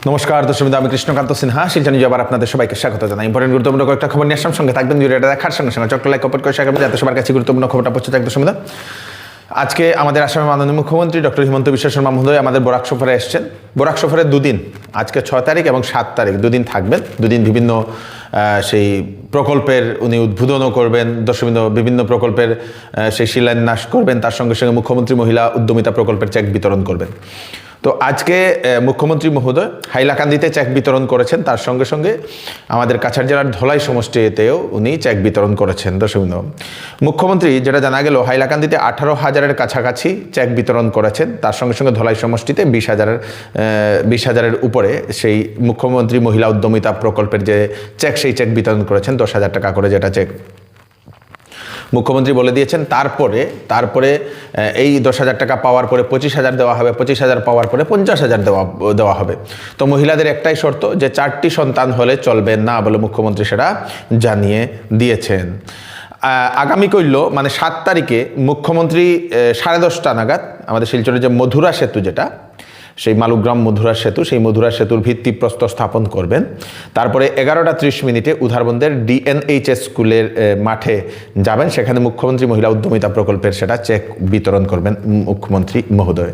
নমস্কার দর্শক, আমি কৃষ্ণকান্ত সিনহা শিলচর নিউজে আবার আপনাদের সবাইকে স্বাগত জানাই। ইম্পর্টেন্ট গুরুত্বপূর্ণ কয়েকটা খবর নিয়ে আসলাম, সঙ্গে থাকবেন। ভিডিওটা দেখার সঙ্গে সঙ্গে চট্ট লাইক কমেন্ট করে শেয়ার করবেন যাতে সবার কাছে গুরুত্বপূর্ণ খবরটা পৌঁছে যায়। দর্শক, আজকে আমাদের আসামের মাননীয় মুখ্যমন্ত্রী ডক্টর হিমন্ত বিশ্ব শর্মা মহোদয় আমাদের বরাক সফরে এসেছেন। বরাক সফরের দুদিন, আজকে 6 তারিখ এবং 7 তারিখ দুদিন থাকবেন। দুদিন বিভিন্ন সেই প্রকল্পের উনি উদ্বোধনও করবেন, দর্শকবৃন্দ বিভিন্ন প্রকল্পের সেই শিলান্যাস করবেন। তার সঙ্গে সঙ্গে মুখ্যমন্ত্রী মহিলা উদ্যমিতা প্রকল্পের চেক বিতরণ করবেন। তো আজকে মুখ্যমন্ত্রী মহোদয় হাইলাকান্দিতে চেক বিতরণ করেছেন, তার সঙ্গে সঙ্গে আমাদের কাছাড় জেলার ধলাই সমষ্টিতেও উনি চেক বিতরণ করেছেন। দর্শকবৃন্দ, মুখ্যমন্ত্রী যেটা জানা গেল হাইলাকান্দিতে 18,000-এর কাছাকাছি চেক বিতরণ করেছেন, তার সঙ্গে সঙ্গে ধলাই সমষ্টিতে 20,000-এর উপরে সেই মুখ্যমন্ত্রী মহিলা উদ্যমিতা প্রকল্পের যে চেক, সেই চেক বিতরণ করেছেন 10,000 টাকা করে, যেটা চেক মুখ্যমন্ত্রী বলে দিয়েছেন। তারপরে এই 10,000 টাকা পাওয়ার পরে 25,000 দেওয়া হবে, 25,000 পাওয়ার পরে 50,000 দেওয়া হবে। তো মহিলাদের একটাই শর্ত যে 4টি সন্তান হলে চলবে না বলে মুখ্যমন্ত্রী সেটা জানিয়ে দিয়েছেন। আগামী কইল মানে 7 তারিখে মুখ্যমন্ত্রী 10:30 নাগাদ আমাদের শিলচরের যে মধুরা সেতু, যেটা সেই মালুগ্রাম মধুরা সেতু, সেই মধুরা সেতুর ভিত্তিপ্রস্তর স্থাপন করবেন। তারপরে 11:30 উধারবন্দের DNHS স্কুলের মাঠে যাবেন, সেখানে মুখ্যমন্ত্রী মহিলা উদ্যমিতা প্রকল্পের সেটা চেক বিতরণ করবেন মুখ্যমন্ত্রী মহোদয়।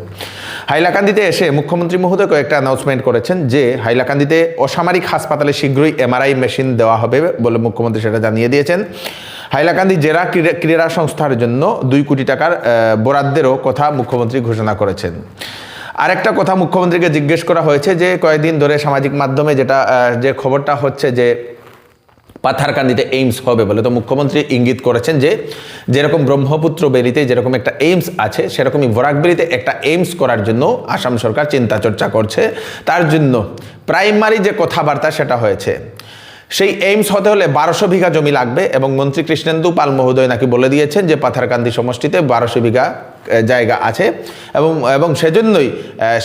হাইলাকান্দিতে এসে মুখ্যমন্ত্রী মহোদয় কয়েকটা অ্যানাউন্সমেন্ট করেছেন যে হাইলাকান্দিতে অসামরিক হাসপাতালে শীঘ্রই MRI মেশিন দেওয়া হবে বলে মুখ্যমন্ত্রী সেটা জানিয়ে দিয়েছেন। হাইলাকান্দি জেলা ক্রীড়া সংস্থার জন্য 2 কোটি টাকার বরাদ্দেরও কথা মুখ্যমন্ত্রী ঘোষণা করেছেন। আরেকটা কথা মুখ্যমন্ত্রীকে জিজ্ঞেস করা হয়েছে যে কয়েকদিন ধরে সামাজিক মাধ্যমে যে খবরটা হচ্ছে যে পাথারকান্দিতে এইমস হবে বলে, তো মুখ্যমন্ত্রী ইঙ্গিত করেছেন যে যেরকম ব্রহ্মপুত্র বেরিতে যেরকম একটা এইমস আছে, সেরকমই বরাকবেরিতে একটা এইমস করার জন্য আসাম সরকার চিন্তা চর্চা করছে। তার জন্য প্রাইমারি যে কথাবার্তা সেটা হয়েছে, সেই এইমস হতে হলে 1200 বিঘা জমি লাগবে এবং মন্ত্রী কৃষ্ণেন্দু পাল মহোদয় নাকি বলে দিয়েছেন যে পাথারকান্দি সমষ্টিতে 1200 বিঘা জায়গা আছে এবং সেজন্যই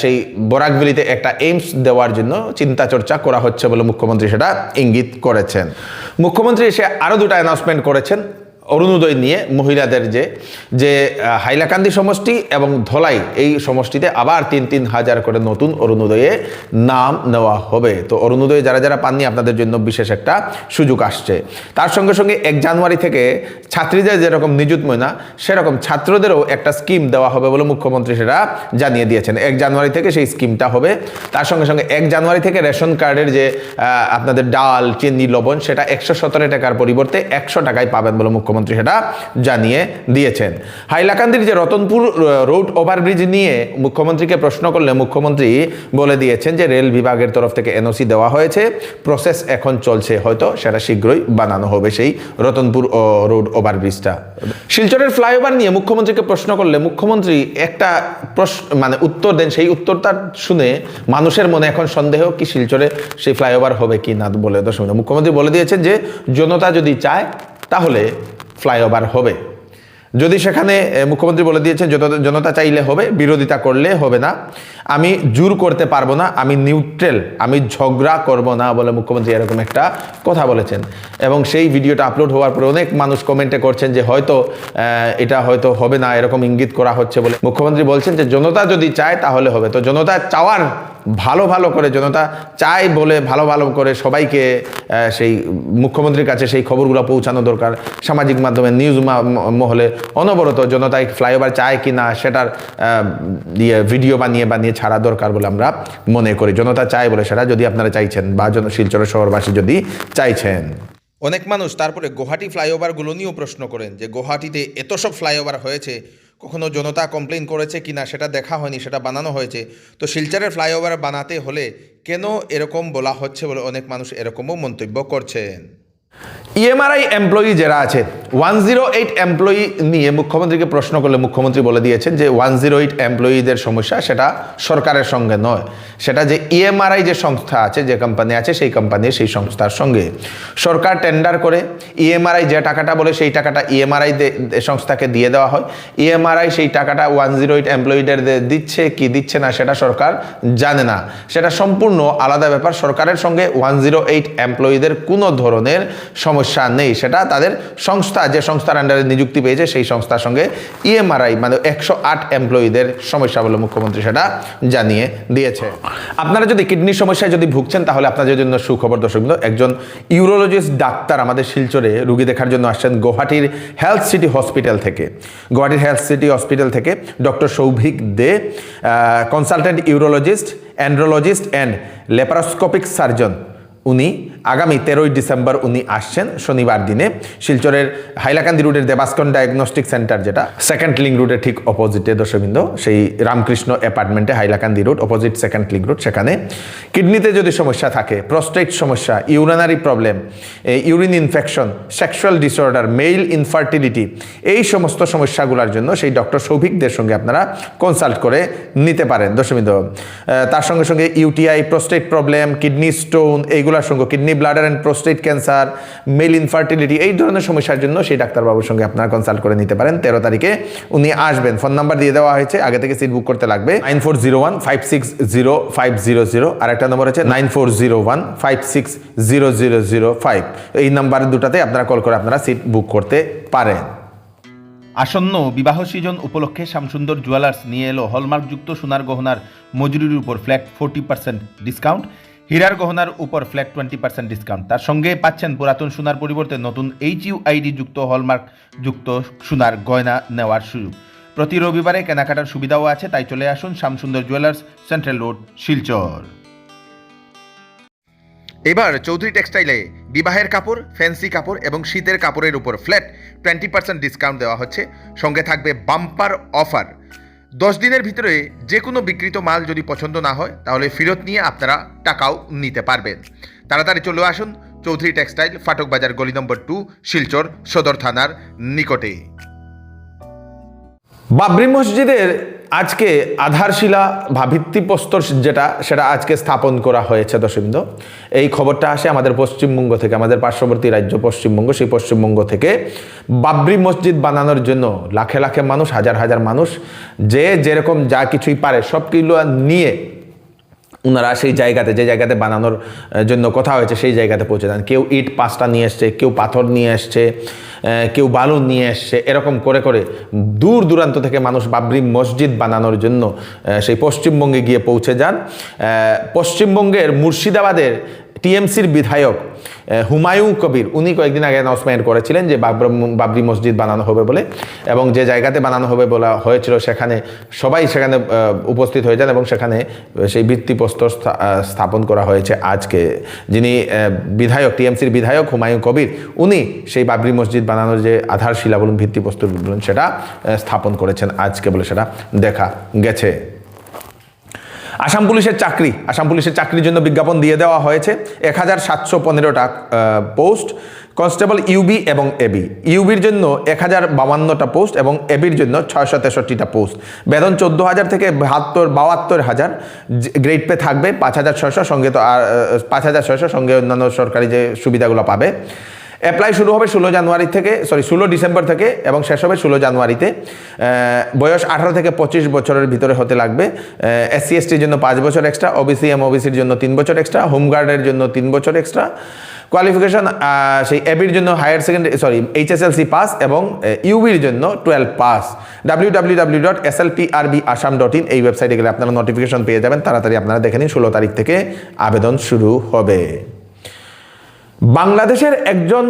সেই বরাকবেলিতে একটা এইমস দেওয়ার জন্য চিন্তা চর্চা করা হচ্ছে বলে মুখ্যমন্ত্রী সেটা ইঙ্গিত করেছেন। মুখ্যমন্ত্রী এসে আরও 2টা অ্যানাউন্সমেন্ট করেছেন অরুণোদয় নিয়ে। মহিলাদের যে হাইলাকান্দি সমষ্টি এবং ধলাই এই সমষ্টিতে আবার 3,000 করে নতুন অরুণোদয়ে নাম নেওয়া হবে। তো অরুণোদয়ে যারা পাননি আপনাদের জন্য বিশেষ একটা সুযোগ আসছে। তার সঙ্গে সঙ্গে 1 জানুয়ারি থেকে ছাত্রীদের যেরকম নিযুত ময়না, সেরকম ছাত্রদেরও একটা স্কিম দেওয়া হবে বলে মুখ্যমন্ত্রী সেটা জানিয়ে দিয়েছেন। 1 জানুয়ারি থেকে সেই স্কিমটা হবে। তার সঙ্গে সঙ্গে 1 জানুয়ারি থেকে রেশন কার্ডের যে আপনাদের ডাল, চিনি, লবণ সেটা 117 টাকার পরিবর্তে 100 টাকায় পাবেন বলে মুখ্যমন্ত্রী সেটা জানিয়ে দিয়েছেন। হাইলাকান্দির যে রতনপুর রোড ওভারব্রিজ নিয়ে মুখ্যমন্ত্রীকে প্রশ্ন করলে মুখ্যমন্ত্রী বলে দিয়েছেন যে রেল বিভাগের তরফ থেকে NOC দেওয়া হয়েছে, প্রসেস এখন চলছে, হয়তো সেটা শীঘ্রই বানানো হবে সেই রতনপুর রোড ওভারব্রিজটা। শিলচরের ফ্লাইওভার নিয়ে মুখ্যমন্ত্রীকে প্রশ্ন করলে মুখ্যমন্ত্রী একটা উত্তর দেন, সেই উত্তরটা শুনে মানুষের মনে এখন সন্দেহ কি শিলচরে সেই ফ্লাইওভার হবে কি না বলে। দর্শক, মুখ্যমন্ত্রী বলে দিয়েছেন যে জনতা যদি চায় তাহলে ফ্লাইওভার হবে। যদি সেখানে মুখ্যমন্ত্রী বলে দিয়েছেন জনতা চাইলে হবে, বিরোধিতা করলে হবে না, আমি জোর করতে পারবো না, আমি নিউট্রাল, আমি ঝগড়া করব না বলে মুখ্যমন্ত্রী এরকম একটা কথা বলেছেন। এবং সেই ভিডিওটা আপলোড হওয়ার পরে অনেক মানুষ কমেন্টে করছেন যে এটা হয়তো হবে না, এরকম ইঙ্গিত করা হচ্ছে বলে। মুখ্যমন্ত্রী বলছেন যে জনতা যদি চায় তাহলে হবে। তো জনতা চাওয়ার ভালো করে, জনতা চায় বলে ভালো করে সবাইকে সেই মুখ্যমন্ত্রীর কাছে সেই খবরগুলো পৌঁছানো দরকার। সামাজিক মাধ্যমে নিউজ মহলে অনবরত জনতা ফ্লাইওভার চায় কি না সেটার ভিডিও বানিয়ে ছাড়া দরকার বলে আমরা মনে করি। জনতা চায় বলে সেটা যদি আপনারা চাইছেন বা শিলচরের শহরবাসী যদি চাইছেন। অনেক মানুষ তারপরে গুয়াহাটি ফ্লাইওভারগুলো নিয়েও প্রশ্ন করেন যে গুয়াহাটিতে এত সব ফ্লাইওভার হয়েছে, কখনো জনতা কমপ্লেন করেছে কিনা সেটা দেখা হয়নি, সেটা বানানো হয়েছে। তো শিলচরের ফ্লাইওভার বানাতে হলে কেন এরকম বলা হচ্ছে বলে অনেক মানুষ এরকমও মন্তব্য করছেন। EMRI এমপ্লয়ি যারা আছে 108 এমপ্লয়ি নিয়ে মুখ্যমন্ত্রীকে প্রশ্ন করলে মুখ্যমন্ত্রী বলে দিয়েছেন যে 108 এমপ্লয়িদের সমস্যা সেটা সরকারের সঙ্গে নয়, সেটা যে EMRI যে সংস্থা আছে, যে কোম্পানি আছে, সেই কোম্পানি সেই সংস্থার সঙ্গে সরকার টেন্ডার করে EMRI যে টাকাটা বলে সেই টাকাটা EMRI সংস্থাকে দিয়ে দেওয়া হয়। EMRI সেই টাকাটা 108 এমপ্লয়িদের দিচ্ছে কি দিচ্ছে না সেটা সরকার জানে না, সেটা সম্পূর্ণ আলাদা ব্যাপার। সরকারের সঙ্গে 108 এমপ্লয়িদের কোনো ধরনের সমস্যা সমস্যা নেই, সেটা তাদের সংস্থা, যে সংস্থার আন্ডারে নিযুক্তি পেয়েছে সেই সংস্থার সঙ্গে ইএমআরআই মানে 108 এমপ্লয়ীদের সমস্যা বলে মুখ্যমন্ত্রী সেটা জানিয়ে দিয়েছে। আপনারা যদি কিডনির সমস্যায় যদি ভুগছেন তাহলে আপনাদের জন্য সুখবর দর্শকবৃন্দ, একজন ইউরোলজিস্ট ডাক্তার আমাদের শিলচরে রুগী দেখার জন্য আসছেন গুয়াহাটির হেলথ সিটি হসপিটাল থেকে। গুয়াহাটির হেলথ সিটি হসপিটাল থেকে doctor Souvik De, consultant urologist, andrologist and laparoscopic surgeon, উনি আগামী 13ই ডিসেম্বর উনি আসছেন শনিবার দিনে শিলচরের হাইলাকান্দি রোডের দেবাসকন ডায়াগনস্টিক সেন্টার, যেটা সেকেন্ড লিঙ্ক রোডের ঠিক অপোজিটে দর্শকবৃন্দ, সেই রামকৃষ্ণ অ্যাপার্টমেন্টে Hailakandi road opposite second link road. সেখানে কিডনিতে যদি সমস্যা থাকে, প্রস্টেট সমস্যা, urinary problem, urine infection, sexual disorder, male infertility, এই সমস্ত সমস্যাগুলোর জন্য সেই ডক্টর সৌভিকদের সঙ্গে আপনারা কনসাল্ট করে নিতে পারেন দর্শকবৃন্দ। তার সঙ্গে সঙ্গে UTI, prostate problem, kidney stone, এইগুলোর সঙ্গে kidney bladder and prostate cancer, male infertility, এই ধরনের সমস্যার জন্য সেই ডাক্তারবাবুর সঙ্গে আপনারা কনসাল্ট করে নিতে পারেন। 13 তারিখে উনি আসবেন। ফোন নাম্বার দিয়ে দেওয়া হয়েছে, আগে থেকে সিট বুক করতে লাগবে। 9401560500, আর একটা নম্বর আছে 9401560005। এই নাম্বার দুটাতে আপনারা কল করে আপনারা সিট বুক করতে পারেন। আসন্ন বিবাহ সিজন উপলক্ষে শ্যামসুন্দর জুয়েলার্স নিয়ে এলো হলমার্কযুক্ত সোনার গহনার মজুরির উপর ফ্ল্যাট 40% ডিসকাউন্ট, হীরার গহনার উপর ফ্ল্যাট 20% ডিসকাউন্ট। তার সঙ্গে পাচ্ছেন পুরাতন সোনার পরিবর্তে নতুন HUID যুক্ত হলমার্ক যুক্ত সোনার গয়না নেওয়ার সুযোগ। প্রতি রবিবারে কেনাকাটার সুবিধাও আছে, তাই চলে আসুন Shyamsundar jewellers, central road, Silchar. এবার চৌধুরী টেক্সটাইলে বিবাহের কাপড়, ফ্যান্সি কাপড় এবং শীতের কাপড়ের উপর ফ্ল্যাট 20% ডিসকাউন্ট দেওয়া হচ্ছে। সঙ্গে থাকবে বাম্পার অফার। 10 দিনের ভিতরে যে কোনো বিক্রিত মাল যদি পছন্দ না হয় তাহলে ফেরত নিয়ে আপনারা টাকাও নিতে পারবেন। তাড়াতাড়ি চলে আসুন চৌধুরী টেক্সটাইল, ফাটক বাজার, গলি নম্বর 2, শিলচর সদর থানার নিকটে। বাবরি মসজিদের আজকে আধারশিলা বা ভিত্তিপ্রস্তর সেটা আজকে স্থাপন করা হয়েছে দর্শকবৃন্দ। এই খবরটা আসে আমাদের পশ্চিমবঙ্গ থেকে, আমাদের পার্শ্ববর্তী রাজ্য পশ্চিমবঙ্গ। সেই পশ্চিমবঙ্গ থেকে বাবরি মসজিদ বানানোর জন্য লাখে লাখে মানুষ, হাজার হাজার মানুষ, যে যেরকম যা কিছুই পারে সবগুলো নিয়ে ওনারা সেই জায়গাতে, যে জায়গাতে বানানোর জন্য কথা হয়েছে সেই জায়গাতে পৌঁছে যান। কেউ ইট 5টা নিয়ে এসছে, কেউ পাথর নিয়ে এসছে, কেউ বালু নিয়ে এসছে, এরকম করে করে দূর দূরান্ত থেকে মানুষ বাবরি মসজিদ বানানোর জন্য সেই পশ্চিমবঙ্গে গিয়ে পৌঁছে যান। পশ্চিমবঙ্গের মুর্শিদাবাদের টিএমসির বিধায়ক হুমায়ুন কবির, উনি কয়েকদিন আগে অ্যানাউন্সমেন্ট করেছিলেন যে বাবরি মসজিদ বানানো হবে বলে, এবং যে জায়গাতে বানানো হবে বলা হয়েছিল সেখানে সবাই সেখানে উপস্থিত হয়ে যান এবং সেখানে সেই ভিত্তিপ্রস্তর স্থাপন করা হয়েছে আজকে। যিনি বিধায়ক, টিএমসির বিধায়ক হুমায়ুন কবির, উনি সেই বাবরি মসজিদ বানানোর যে আধারশিলা বলুন, ভিত্তিপ্রস্তর বলুন, সেটা স্থাপন করেছেন আজকে বলে সেটা দেখা গেছে। আসাম পুলিশের চাকরির জন্য বিজ্ঞাপন দিয়ে দেওয়া হয়েছে। 1715টা পোস্ট, কনস্টেবল ইউবি এবং এবি। ইউবির জন্য 1052টা পোস্ট এবং এবির জন্য 663টা পোস্ট। বেতন 14,000 থেকে 72,000। গ্রেড পে থাকবে 5,600, সঙ্গে তো 5,600 সঙ্গে অন্যান্য সরকারি যে সুবিধাগুলো পাবে। অ্যাপ্লাই শুরু হবে 16 ডিসেম্বর থেকে এবং শেষ হবে 16 জানুয়ারিতে। বয়স 18 থেকে 25 বছরের ভিতরে হতে লাগবে। SC STর জন্য 5 বছর এক্সট্রা, OBC MOBCর জন্য 3 বছর এক্সট্রা, হোমগার্ডের জন্য 3 বছর এক্সট্রা। কোয়ালিফিকেশন সেই এবির জন্য HSLC পাস এবং ইউবির জন্য 12 পাস। www.slprbassam.in এই ওয়েবসাইটে গেলে আপনারা নোটিফিকেশন পেয়ে যাবেন। তাড়াতাড়ি আপনারা দেখে নিন, 16 তারিখ থেকে আবেদন শুরু হবে। বাংলাদেশের একজন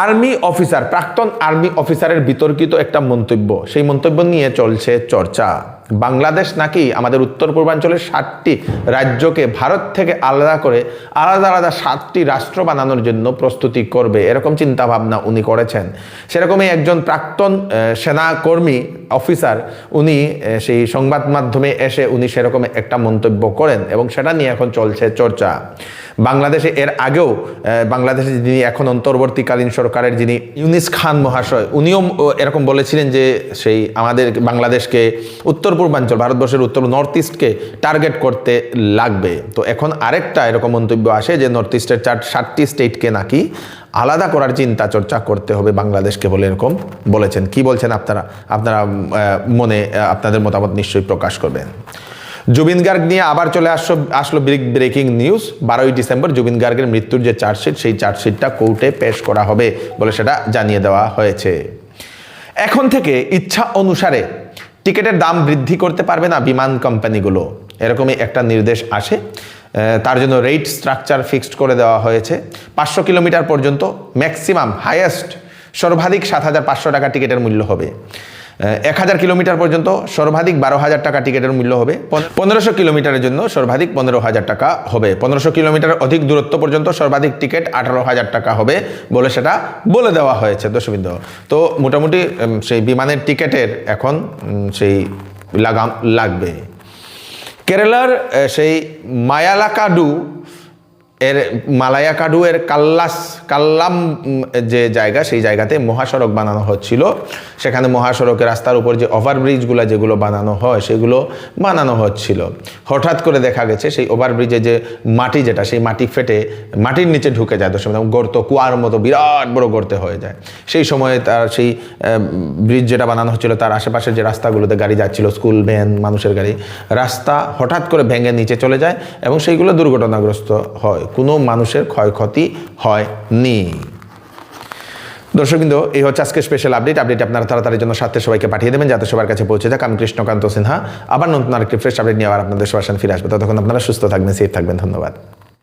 আর্মি অফিসার, প্রাক্তন আর্মি অফিসারের বিতর্কিত একটা মন্তব্য, সেই মন্তব্য নিয়ে চলছে চর্চা। বাংলাদেশ নাকি আমাদের উত্তর পূর্বাঞ্চলের 7টি রাজ্যকে ভারত থেকে আলাদা করে আলাদা আলাদা 7টি রাষ্ট্র বানানোর জন্য প্রস্তুতি করবে, এরকম চিন্তা ভাবনা উনি করেছেন। সেরকমই একজন প্রাক্তন সেনাকর্মী অফিসার, উনি সেই সংবাদ মাধ্যমে এসে উনি সেরকম একটা মন্তব্য করেন এবং সেটা নিয়ে এখন চলছে চর্চা। বাংলাদেশে এর আগেও বাংলাদেশে যিনি এখন অন্তর্বর্তীকালীন সরকারের যিনি ইউনুস খান মহাশয়, উনিও এরকম বলেছিলেন যে সেই আমাদের বাংলাদেশকে উত্তর পূর্বাঞ্চল, ভারতবর্ষের উত্তর নর্থ ইস্টকে টার্গেট করতে লাগবে। তো এখন আরেকটা এরকম মন্তব্য আসে যে নর্থ ইস্টের 7টি স্টেটকে নাকি আলাদা করার চিন্তা চর্চা করতে হবে বাংলাদেশকে বলে এরকম বলেছেন। কি বলছেন আপনারা মনে আপনাদের মতামত নিশ্চয়ই প্রকাশ করবেন। জুবিন গার্গ নিয়ে আবার চলে আসলো ব্রেকিং নিউজ। 12ই ডিসেম্বর জুবিন গার্গের মৃত্যুর যে চার্জশিট, সেই চার্জশিটটা কোর্টে পেশ করা হবে বলে সেটা জানিয়ে দেওয়া হয়েছে। এখন থেকে ইচ্ছা অনুসারে টিকিটের দাম বৃদ্ধি করতে পারবে না বিমান কোম্পানিগুলো, এরকমই একটা নির্দেশ আসে। তার জন্য রেট স্ট্রাকচার ফিক্সড করে দেওয়া হয়েছে। 500 কিলোমিটার পর্যন্ত ম্যাক্সিমাম হাইয়েস্ট সর্বাধিক 7,500 টাকা টিকিটের মূল্য হবে। 1000 কিলোমিটার পর্যন্ত সর্বাধিক 12,000 টাকা টিকিটের মূল্য হবে। 1500 কিলোমিটারের জন্য সর্বাধিক 15,000 টাকা হবে। 1500 কিলোমিটার অধিক দূরত্ব পর্যন্ত সর্বাধিক টিকিট 18,000 টাকা হবে বলে সেটা বলে দেওয়া হয়েছে দর্শকবৃন্দ। তো মোটামুটি সেই বিমানের টিকিটের এখন সেই লাগাম লাগবে। কেরালার সেই মালায়াকাডু এর কাল্লাম যে জায়গা, সেই জায়গাতে মহাসড়ক বানানো হচ্ছিল। সেখানে মহাসড়কের রাস্তার উপর যে ওভারব্রিজগুলো যেগুলো বানানো হয় সেগুলো বানানো হচ্ছিল। হঠাৎ করে দেখা গেছে সেই ওভারব্রিজে যে মাটি যেটা, সেই মাটি ফেটে মাটির নিচে ঢুকে যায় দর্শক, গর্ত, কুয়ার মতো বিরাট বড় গর্তে হয়ে যায়। সেই সময়ে তার সেই ব্রিজ যেটা বানানো হচ্ছিল তার আশেপাশের যে রাস্তাগুলোতে গাড়ি যাচ্ছিল, স্কুল ভ্যান, মানুষের গাড়ি, রাস্তা হঠাৎ করে ভেঙে নিচে চলে যায় এবং সেইগুলো দুর্ঘটনাগ্রস্ত হয়। কোনো মানুষের ক্ষয়ক্ষতি হয়নি। দর্শকবৃন্দ, এই হচ্ছে আজকে স্পেশাল আপডেট আপনারা তাড়াতাড়ির জন্য সাথে সবাইকে পাঠিয়ে দেবেন যাতে সবার কাছে পৌঁছে যাক। আমি কৃষ্ণকান্ত সিনহা আবার নতুন আরেকটি ফ্রেশ আপডেট নিয়ে আবার আপনাদের সবার সামনে ফিরে আসবো। ততক্ষণ আপনারা সুস্থ থাকবেন, সেফ থাকবেন। ধন্যবাদ।